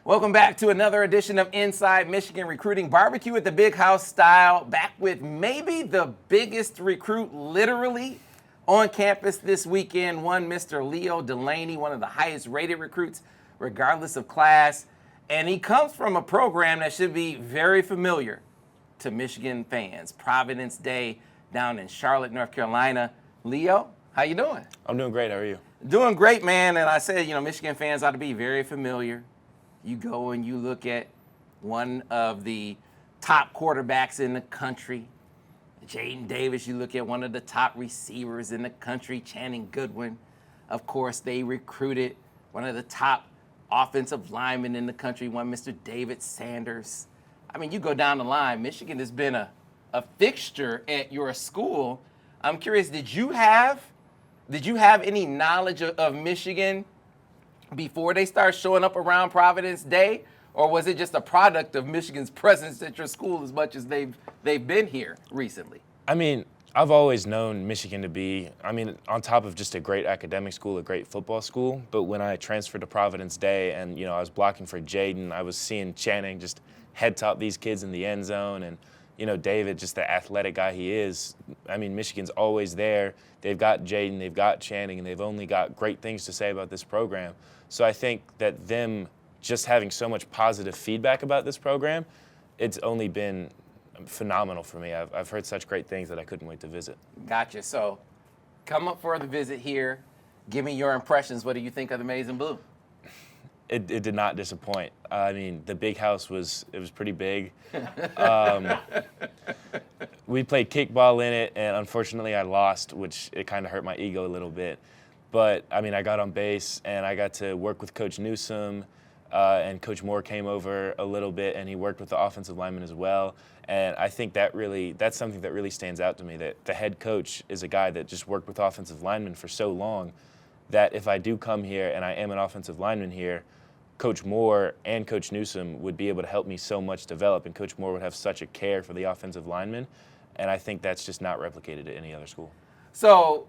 Welcome back to another edition of Inside Michigan Recruiting Barbecue at the Big House style. Back with maybe the biggest recruit literally on campus this weekend. One Mr. Leo Delaney, one of the highest rated recruits regardless of class. And he comes from a program that should be very familiar to Michigan fans. Providence Day down in Charlotte, North Carolina. Leo, how you doing? I'm doing great. How are you? Doing great, man. And I said, Michigan fans ought to be very familiar. You go and you look at one of the top quarterbacks in the country, Jaden Davis. You look at one of the top receivers in the country, Channing Goodwin. Of course, they recruited one of the top offensive linemen in the country, one Mr. David Sanders. I mean, you go down the line. Michigan has been a fixture at your school. I'm curious, did you have any knowledge of Michigan before they start showing up around Providence Day, or was it just a product of Michigan's presence at your school as much as they've been here recently? I mean, I've always known Michigan to be, on top of just a great academic school, a great football school. But when I transferred to Providence Day and, I was blocking for Jaden, I was seeing Channing just head top these kids in the end zone. And, David, just the athletic guy he is. I mean, Michigan's always there. They've got Jaden, they've got Channing, and they've only got great things to say about this program. So I think that them just having so much positive feedback about this program, it's only been phenomenal for me. I've heard such great things that I couldn't wait to visit. Gotcha. So come up for the visit here. Give me your impressions. What do you think of the Maize and Blue? It did not disappoint. I mean, the big house was pretty big. We played kickball in it, and unfortunately I lost, which it kind of hurt my ego a little bit. But, I got on base, and I got to work with Coach Newsome, and Coach Moore came over a little bit, and he worked with the offensive linemen as well. And I think that's something that really stands out to me, that the head coach is a guy that just worked with offensive linemen for so long that if I do come here and I am an offensive lineman here, Coach Moore and Coach Newsome would be able to help me so much develop, and Coach Moore would have such a care for the offensive linemen, and I think that's just not replicated at any other school. So,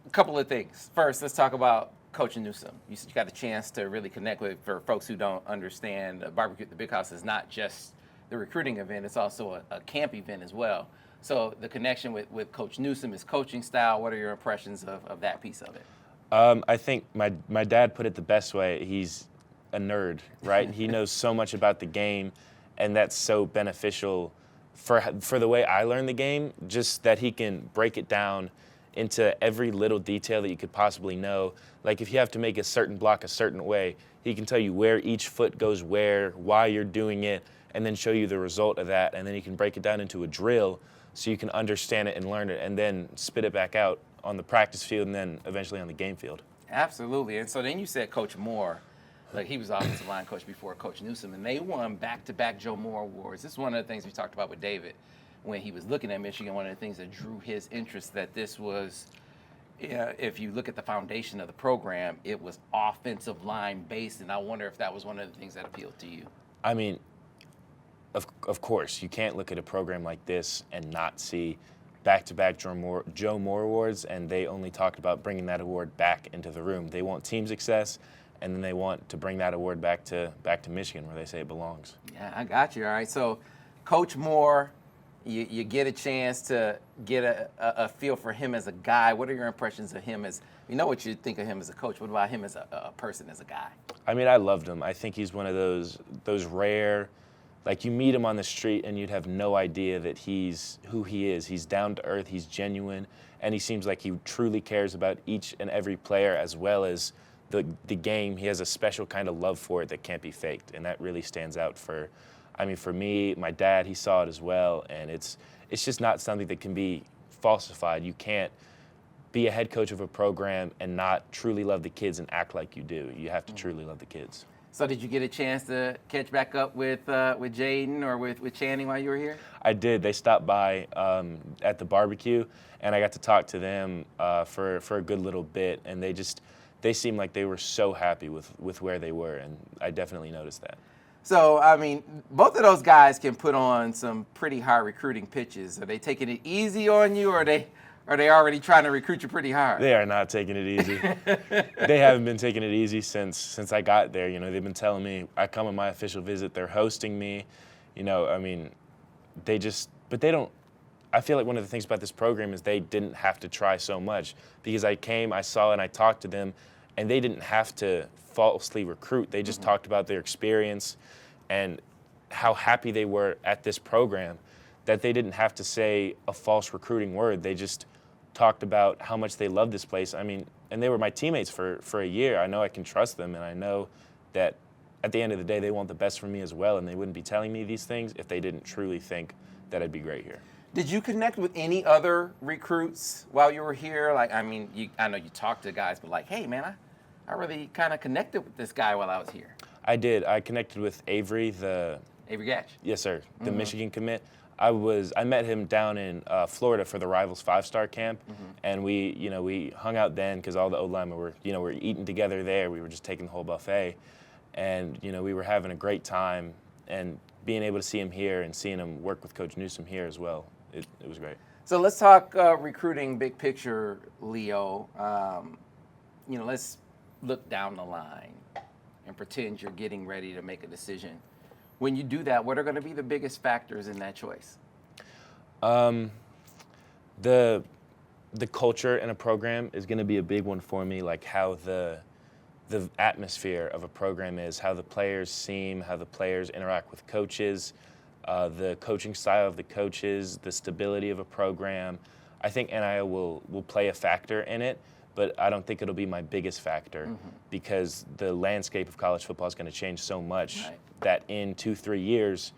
a couple of things. First, let's talk about Coach Newsome. You got a chance to really connect with, for folks who don't understand, Barbecue at the Big House is not just the recruiting event, it's also a camp event as well. So the connection with Coach Newsome, his coaching style, what are your impressions of that piece of it? I think my dad put it the best way. He's a nerd, right? He knows so much about the game, and that's so beneficial for the way I learn the game, just that he can break it down into every little detail that you could possibly know. Like if you have to make a certain block a certain way, he can tell you where each foot goes where, why you're doing it, and then show you the result of that. And then he can break it down into a drill so you can understand it and learn it, and then spit it back out on the practice field and then eventually on the game field. Absolutely. And so then you said Coach Moore. Like he was offensive line coach before Coach Newsome, and they won back-to-back Joe Moore Awards. This is one of the things we talked about with David when he was looking at Michigan. One of the things that drew his interest, that this was, if you look at the foundation of the program, it was offensive line based, and I wonder if that was one of the things that appealed to you. I mean, of course, you can't look at a program like this and not see back-to-back Joe Moore Awards, and they only talked about bringing that award back into the room. They want team success, and then they want to bring that award back to Michigan, where they say it belongs. Yeah, I got you. All right, so Coach Moore, you get a chance to get a feel for him as a guy. What are your impressions of him as, we know what you think of him as a coach. What about him as a person, as a guy? I mean, I loved him. I think he's one of those rare, like you meet him on the street and you'd have no idea that he's who he is. He's down to earth, he's genuine, and he seems like he truly cares about each and every player as well as the game. He has a special kind of love for it that can't be faked, and that really stands out for me, my dad, he saw it as well, and it's just not something that can be falsified. You can't be a head coach of a program and not truly love the kids and act like you do. You have to truly love the kids. So did you get a chance to catch back up with Jaden or with Channing while you were here? I did. They stopped by at the barbecue, and I got to talk to them for a good little bit, and they seemed like they were so happy with where they were, and I definitely noticed that. So, I mean, both of those guys can put on some pretty hard recruiting pitches. Are they taking it easy on you, or Or are they already trying to recruit you pretty hard? They are not taking it easy. They haven't been taking it easy since I got there. You know, they've been telling me, I come on my official visit, they're hosting me. You know, I mean, but they don't. I feel like one of the things about this program is they didn't have to try so much, because I came, I saw, and I talked to them, and they didn't have to falsely recruit. They just talked about their experience and how happy they were at this program, that they didn't have to say a false recruiting word. They just talked about how much they love this place. I mean, and they were my teammates for a year. I know I can trust them, and I know that at the end of the day, they want the best for me as well, and they wouldn't be telling me these things if they didn't truly think that I'd be great here. Did you connect with any other recruits while you were here? Like, I mean, I know you talked to guys, but like, hey, man, I really kind of connected with this guy while I was here. I did. I connected with Avery, Avery Gatch? Yes, sir, the Michigan commit. I met him down in Florida for the Rivals 5-star camp, and we hung out then because all the O-linemen were eating together there. We were just taking the whole buffet, and we were having a great time, and being able to see him here and seeing him work with Coach Newsome here as well, it was great. So let's talk recruiting big picture, Leo. Let's look down the line and pretend you're getting ready to make a decision. When you do that, what are going to be the biggest factors in that choice? The culture in a program is going to be a big one for me, like how the atmosphere of a program is, how the players seem, how the players interact with coaches, the coaching style of the coaches, the stability of a program. I think NIL will play a factor in it, but I don't think it'll be my biggest factor because the landscape of college football is going to change so much that in 2-3 years,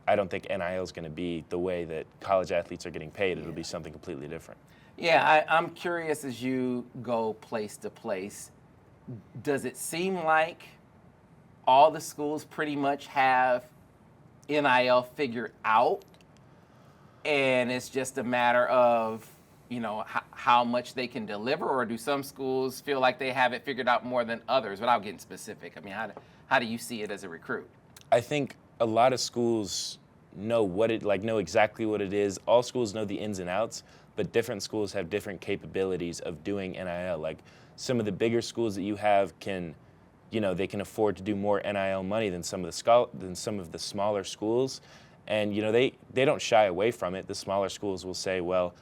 I don't think NIL is going to be the way that college athletes are getting paid. It'll be something completely different. Yeah, I'm curious, as you go place to place, does it seem like all the schools pretty much have NIL figured out, and it's just a matter of how much they can deliver, or do some schools feel like they have it figured out more than others? Without getting specific, I mean, how do you see it as a recruit? I think a lot of schools know know exactly what it is. All schools know the ins and outs, but different schools have different capabilities of doing NIL. Like some of the bigger schools that you have can afford to do more NIL money than some of the smaller schools, and they don't shy away from it. The smaller schools will say, well,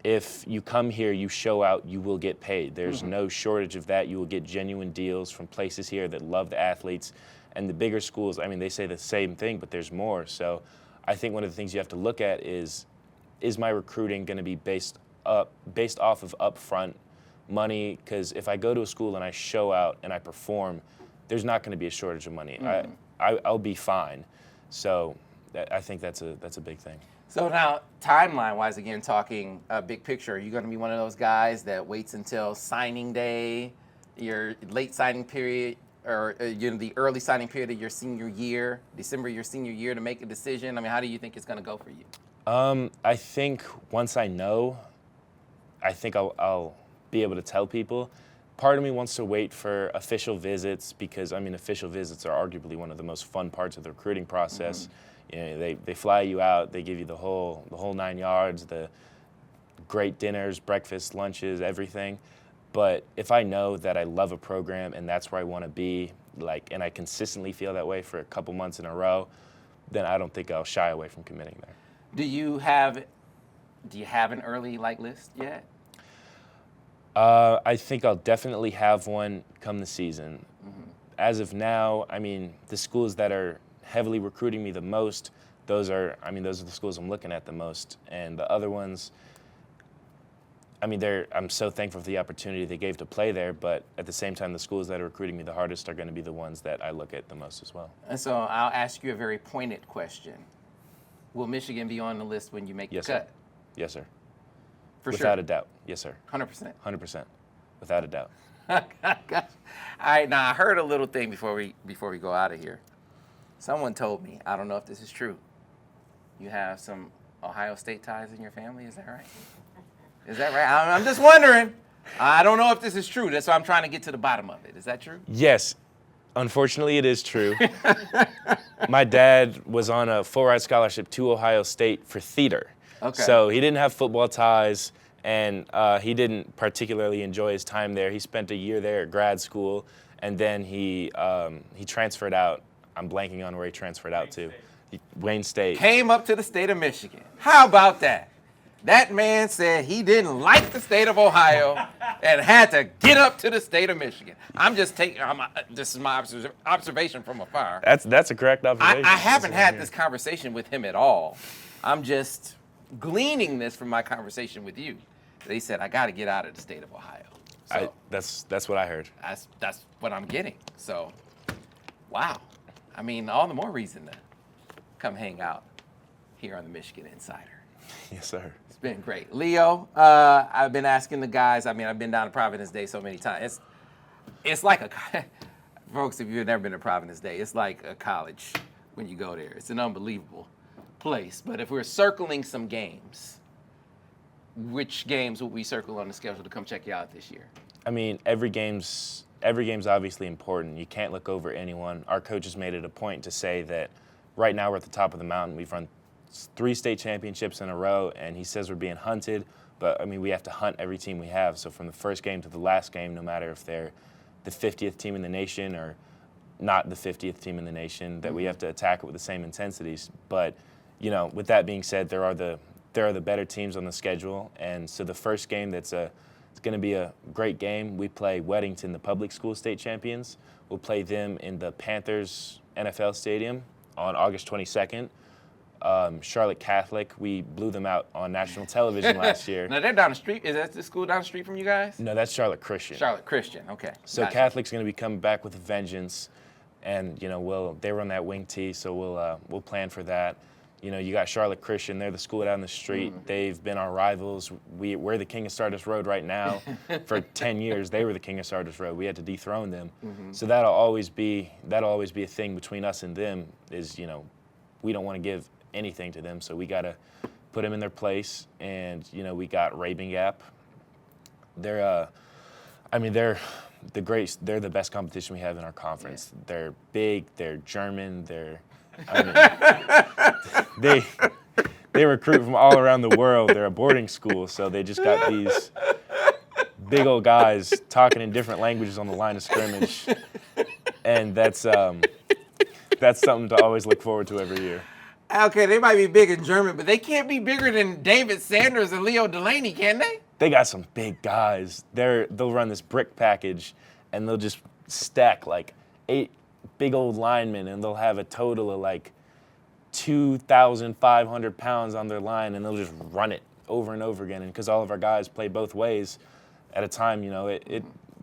if you come here, you show out, you will get paid. There's no shortage of that. You will get genuine deals from places here that love the athletes. And the bigger schools, I mean, they say the same thing, but there's more. So I think one of the things you have to look at is my recruiting going to be based off of upfront money? Because if I go to a school and I show out and I perform, there's not going to be a shortage of money. I'll be fine. So I think that's a big thing. So now, timeline-wise, again, talking big picture, are you going to be one of those guys that waits until signing day, your late signing period, or the early signing period of your senior year, December your senior year, to make a decision? I mean, how do you think it's going to go for you? I think once I know, I think I'll be able to tell people. Part of me wants to wait for official visits because, I mean, official visits are arguably one of the most fun parts of the recruiting process. They fly you out, they give you the whole 9 yards, the great dinners, breakfast, lunches, everything. But if I know that I love a program and that's where I want to be, and I consistently feel that way for a couple months in a row, then I don't think I'll shy away from committing there. Do you have an early list yet? I think I'll definitely have one come the season. As of now, I mean, the schools that are heavily recruiting me the most, those are the schools I'm looking at the most. And the other ones, I mean, I'm so thankful for the opportunity they gave to play there, but at the same time, the schools that are recruiting me the hardest are going to be the ones that I look at the most as well. And so I'll ask you a very pointed question. Will Michigan be on the list when you make the cut? Yes, sir. Without a doubt. Yes, sir. 100%? 100%. Without a doubt. All right, now I heard a little thing before we go out of here. Someone told me, I don't know if this is true, you have some Ohio State ties in your family. Is that right? Is that right? I'm just wondering. I don't know if this is true. That's why I'm trying to get to the bottom of it. Is that true? Yes. Unfortunately, it is true. My dad was on a full-ride scholarship to Ohio State for theater. Okay. So he didn't have football ties. and he didn't particularly enjoy his time there. He spent a year there at grad school, and then he transferred out. I'm blanking on where he transferred out to. Wayne State. Came up to the state of Michigan. How about that? That man said he didn't like the state of Ohio and had to get up to the state of Michigan. This is my observation from afar. That's a correct observation. I haven't had this conversation with him at all. I'm just gleaning this from my conversation with you. They said, I got to get out of the state of Ohio. So that's what I heard. that's what I'm getting. So, wow. I mean, all the more reason to come hang out here on the Michigan Insider. Yes, sir. It's been great. Leo, I've been asking the guys, I've been down to Providence Day so many times. It's like folks, if you've never been to Providence Day, it's like a college when you go there. It's an unbelievable place. But if we're circling some games, which games would we circle on the schedule to come check you out this year? I mean, every game's obviously important. You can't look over anyone. Our coaches made it a point to say that right now we're at the top of the mountain. We've run 3 state championships in a row, and he says we're being hunted. But, I mean, we have to hunt every team we have. So from the first game to the last game, no matter if they're the 50th team in the nation or not the 50th team in the nation, that we have to attack it with the same intensities. But, you know, with that being said, there are the better teams on the schedule. And so the first game it's going to be a great game. We play Weddington, the public school state champions. We'll play them in the Panthers NFL Stadium on August 22nd. Charlotte Catholic, we blew them out on national television last year. Now, they're down the street. Is that the school down the street from you guys? No, that's Charlotte Christian. Charlotte Christian, okay. So Gotcha. Catholic's going to be coming back with a vengeance, and you know they run that wing tee, so we'll plan for that. You know, you got Charlotte Christian. They're the school down the street. They've been our rivals. We're the King of Stardust Road right now. For 10 years, they were the King of Stardust Road. We had to dethrone them. So that'll always be a thing between us and them. Is, you know, we don't want to give anything to them, so we got to put them in their place. And you know, we got Rabin Gap. They're the best competition we have in our conference. Yeah. They're big. They're German. They recruit from all around the world. They're a boarding school, so they just got these big old guys talking in different languages on the line of scrimmage, and that's something to always look forward to every year. Okay, they might be big in German, but they can't be bigger than David Sanders and Leo Delaney, can they? They got some big guys. They'll run this brick package, and they'll just stack like 8 big old linemen, and they'll have a total of like 2,500 pounds on their line, and they'll just run it over and over again. And because all of our guys play both ways at a time, you know,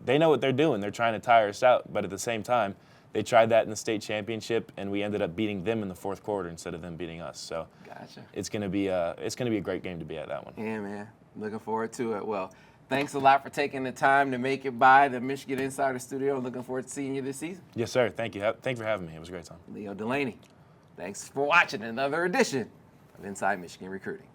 they know what they're doing. They're trying to tire us out, but at the same time, they tried that in the state championship, and we ended up beating them in the fourth quarter instead of them beating us. So gotcha. It's gonna be a great game to be at that one. Yeah, man. Looking forward to it. Well, thanks a lot for taking the time to make it by the Michigan Insider Studio. Looking forward to seeing you this season. Yes, sir. Thank you. Thanks for having me. It was a great time. Leo Delaney, thanks for watching another edition of Inside Michigan Recruiting.